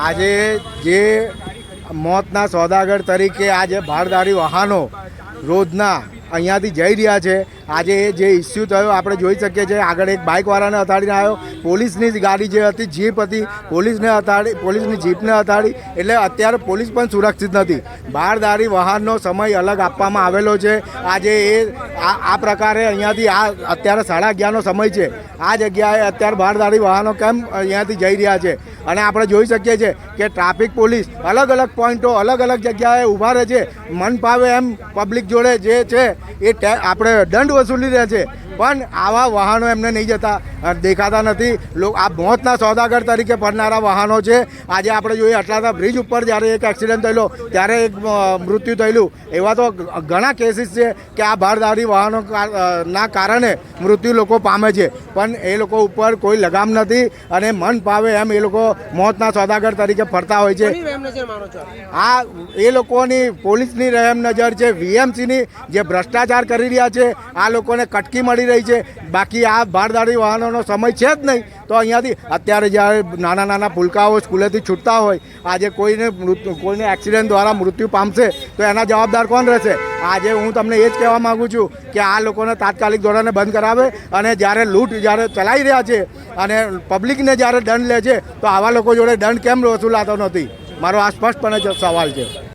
આજે જે મોતના સોદાગર તરીકે આજે ભારદારી વાહનો રોજના અહીંયાથી જઈ રહ્યા છે, આજે જે ઇસ્યુ થયો આપણે જોઈ શકીએ છીએ. આગળ એક બાઇકવાળાને અથાડીને આવ્યો, પોલીસની ગાડી જે હતી જીપ હતી, પોલીસની જીપને અથાડી. એટલે અત્યારે પોલીસ પણ સુરક્ષિત નથી. ભારદારી વાહનનો સમય અલગ આપવામાં આવેલો છે. આજે આ પ્રકારે અહીંયાથી અત્યારે 11:30નો સમય છે. આ જગ્યાએ અત્યારે ભારદારી વાહનો કેમ અહીંયાથી જઈ રહ્યા છે? અને આપણે જોઈ શકીએ છીએ કે ટ્રાફિક પોલીસ અલગ અલગ પોઈન્ટો અલગ અલગ જગ્યાએ ઊભા રહે છે. મન ફાવે એમ પબ્લિક જોડે જે છે એ આપણે દંડ વસૂલી રહ્યા છે, પણ આવા વાહનો એમને નહીં જતા દેખાતા નથી. આ મોતના સોદાગર તરીકે ફરનારા વાહનો છે. આજે આપણે જોઈએ અટલાદા બ્રિજ ઉપર જ્યારે એક એક્સિડન્ટ થયેલો ત્યારે એક મૃત્યુ થયેલું. એવા તો ઘણા કેસીસ છે કે આ ભારદારી વાહનો ના કારણે મૃત્યુ લોકો પામે છે, પણ એ લોકો ઉપર કોઈ લગામ નથી અને મન ફાવે એમ એ લોકો મોતના સોદાગર તરીકે ફરતા હોય છે. આ એ લોકોની પોલીસની રહેમ નજર છે, વીએમસીની જે ભ્રષ્ટાચાર કરી રહ્યા છે, આ લોકોને કટકી મળી રહી છે. બાકી આ ભારદારી વાહનોનો સમય છે જ નહીં. તો અહીંયાથી અત્યારે જ્યારે નાના નાના પુલકાઓ સ્કૂલેથી છૂટતા હોય, આજે કોઈને એક્સિડન્ટ દ્વારા મૃત્યુ પામશે તો એના જવાબદાર કોણ રહેશે? આજે હું તમને એ જ કહેવા માગું છું કે આ લોકોને તાત્કાલિક ધોરણે બંધ કરાવે અને જ્યારે લૂંટ જ્યારે ચલાવી રહ્યા છે અને પબ્લિકને જ્યારે દંડ લે છે તો આવા લોકો જોડે દંડ કેમ વસૂલાતો નથી? મારો આ સ્પષ્ટપણે સવાલ છે.